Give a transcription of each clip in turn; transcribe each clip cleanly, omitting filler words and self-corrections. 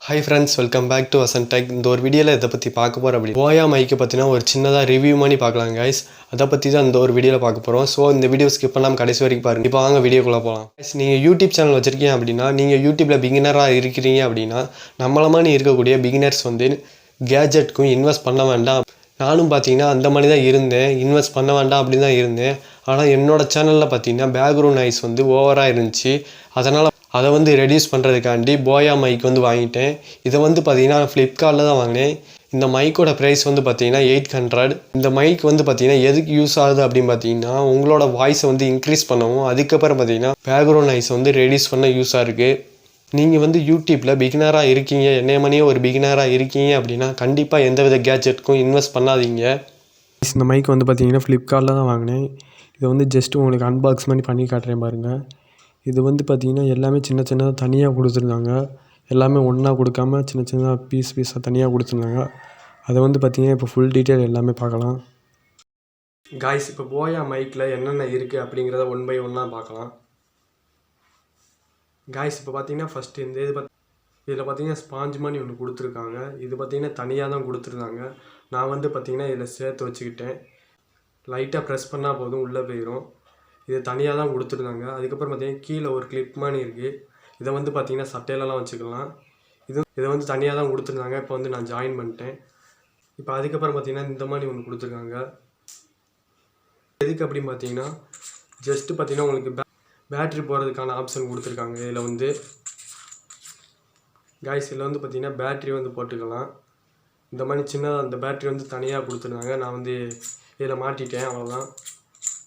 Hi friends, welcome back to Vasanth Tech. இந்த ஒரு வீடியோல இத பத்தி பார்க்க போறோம் அப்படி. Boya மைக் பத்தின ஒரு சின்னதா ரிவ்யூ பண்ணி பார்க்கலாம் guys. அத பத்தி தான் இந்த ஒரு வீடியோல பார்க்க போறோம். சோ இந்த வீடியோ ஸ்கிப் பண்ணாம கடைசி வரைக்கும் பாருங்க. இப்போ வாங்க வீடியோக்குள்ள போலாம். Guys, நீங்க YouTube சேனல் வச்சிருக்கீங்க அப்படினா, நீங்க YouTubeல பிகினரா இருக்கீங்க அப்படினா, நம்மள மாதிரி இருக்கக்கூடிய பிகினர்ஸ் வந்து கேஜெட்க்கு இன்வெஸ்ட் பண்ண வேண்டாம். நானும் பாத்தீங்கன்னா அந்த மாதிரி தான் இருந்தேன். இன்வெஸ்ட் பண்ண வேண்டாம் அப்படி தான் இருந்தேன். ஆனா என்னோட சேனல்ல பாத்தீங்கன்னா பேக்ரவுண்ட் நாய்ஸ் வந்து ஓவரா இருந்துச்சு. அதனால அதை வந்து ரெடியூஸ் பண்ணுறதுக்காண்டி போயா மைக் வந்து வாங்கிட்டேன். இதை வந்து பார்த்தீங்கன்னா ஃப்ளிப்கார்ட்டில் தான் வாங்கினேன். இந்த மைக்கோட ப்ரைஸ் வந்து பார்த்தீங்கன்னா 800. இந்த மைக் வந்து பார்த்தீங்கன்னா எதுக்கு யூஸ் ஆகுது அப்படின்னு பார்த்தீங்கன்னா உங்களோட வாய்ஸை வந்து இன்க்ரீஸ் பண்ணவும், அதுக்கப்புறம் பார்த்தீங்கன்னா பேக்ரவுண்ட் நாய்ஸ் வந்து ரெடியூஸ் பண்ண யூஸாக இருக்குது. நீங்கள் வந்து யூடியூப்பில் பிகினராக இருக்கீங்க, என்னைய மணியே ஒரு பிகினராக இருக்கீங்க அப்படின்னா கண்டிப்பாக எந்தவித கேட்ஜெட்டுக்கும் இன்வெஸ்ட் பண்ணாதீங்க. இந்த மைக் வந்து பார்த்தீங்கன்னா ஃப்ளிப்கார்ட்டில் தான் வாங்கினேன். இதை வந்து ஜஸ்ட்டு உங்களுக்கு அன்பாக்ஸ் பண்ணி காட்டுறேன் பாருங்கள். இது வந்து பார்த்திங்கன்னா எல்லாமே சின்ன சின்னதாக தனியாக கொடுத்துருந்தாங்க. எல்லாமே ஒன்றா கொடுக்காம சின்ன சின்னதாக பீஸாக தனியாக கொடுத்துருந்தாங்க. அதை வந்து பார்த்திங்கன்னா இப்போ ஃபுல் டீட்டெயில் எல்லாமே பார்க்கலாம். காய்ஸ், இப்போ போயா மைக்கில் என்னென்ன இருக்குது அப்படிங்கிறத ஒன் பை ஒன்னாக பார்க்கலாம். காய்ஸ், இப்போ பார்த்திங்கன்னா ஃபஸ்ட்டு இந்த இதில் பார்த்திங்கன்னா ஸ்பாஞ்ச் மாதிரி ஒன்று கொடுத்துருக்காங்க. இது பார்த்திங்கன்னா தனியாக தான் கொடுத்துருந்தாங்க. நான் வந்து பார்த்திங்கன்னா இதில் சேர்த்து வச்சுக்கிட்டேன். லைட்டாக ப்ரெஸ் பண்ணால் போதும் உள்ளே போயிடும். இது தனியாக தான் கொடுத்துருந்தாங்க. அதுக்கப்புறம் பார்த்திங்கன்னா கீழே ஒரு கிளிப் மாதிரி இருக்குது. இதை வந்து பார்த்திங்கன்னா சட்டையிலலாம் வச்சுக்கலாம். இதை வந்து தனியாக தான் கொடுத்துருந்தாங்க. இப்போ வந்து நான் ஜாயின் பண்ணிட்டேன். இப்போ அதுக்கப்புறம் பார்த்திங்கன்னா இந்த மாதிரி ஒன்று கொடுத்துருக்காங்க. எதுக்கு அப்படின்னு பார்த்தீங்கன்னா ஜஸ்ட்டு பார்த்திங்கன்னா உங்களுக்கு பேட்ரி போகிறதுக்கான ஆப்ஷன் கொடுத்துருக்காங்க. இதில் வந்து காய்ஸ் இதில் வந்து பார்த்திங்கன்னா பேட்ரி வந்து போட்டுக்கலாம். இந்த மாதிரி சின்னதாக அந்த பேட்ரி வந்து தனியாக கொடுத்துருந்தாங்க. நான் வந்து இதில் மாட்டிட்டேன், அவ்வளோதான்.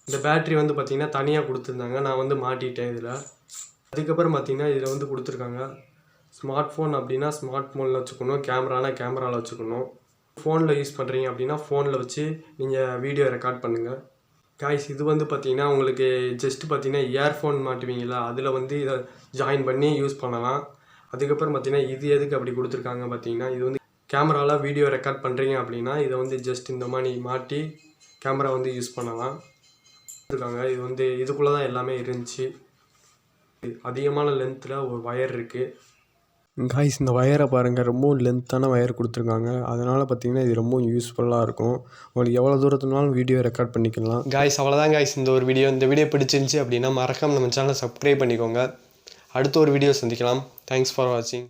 இந்த பேட்ரி வந்து பார்த்திங்கன்னா தனியாக கொடுத்துருந்தாங்க. நான் வந்து மாட்டிட்டேன் இதில். அதுக்கப்புறம் பார்த்திங்கன்னா இதில் வந்து கொடுத்துருக்காங்க ஸ்மார்ட் ஃபோன் அப்படின்னா ஸ்மார்ட் ஃபோனில் வச்சுக்கணும், கேமராவில் வச்சுக்கணும். ஃபோனில் யூஸ் பண்ணுறீங்க அப்படின்னா ஃபோனில் வச்சு நீங்கள் வீடியோ ரெக்கார்ட் பண்ணுங்கள். காய்ஸ், இது வந்து பார்த்திங்கன்னா உங்களுக்கு ஜஸ்ட்டு பார்த்திங்கன்னா இயர்ஃபோன் மாட்டுவீங்களா, அதில் வந்து இதை ஜாயின் பண்ணி யூஸ் பண்ணலாம். அதுக்கப்புறம் பார்த்திங்கன்னா இது எதுக்கு அப்படி கொடுத்துருக்காங்க பார்த்திங்கன்னா, இது வந்து கேமராவில் வீடியோ ரெக்கார்ட் பண்ணுறீங்க அப்படின்னா இதை வந்து ஜஸ்ட் இந்த மாதிரி மாட்டி கேமரா வந்து யூஸ் பண்ணலாம் இருக்காங்க. இது வந்து இதுக்குள்ளே தான் எல்லாமே இருந்துச்சு. அதிகமான லென்த்தில் ஒரு வயர் இருக்குது. காய்ஸ், இந்த வயரை பாருங்கள், ரொம்ப லென்த்தான வயர் கொடுத்துருக்காங்க. அதனால் பார்த்திங்கன்னா இது ரொம்ப யூஸ்ஃபுல்லாக இருக்கும். உங்களுக்கு எவ்வளோ தூரத்துனாலும் வீடியோ ரெக்கார்ட் பண்ணிக்கலாம். காய்ஸ், அவ்வளோதான் காய்ஸ் இந்த ஒரு வீடியோ. இந்த வீடியோ பிடிச்சிருந்துச்சி அப்படின்னா மறக்காம நம்ம சேனலை சப்ஸ்கிரைப் பண்ணிக்கோங்க. அடுத்த ஒரு வீடியோ சந்திக்கலாம். தேங்க்ஸ் ஃபார் வாட்சிங்.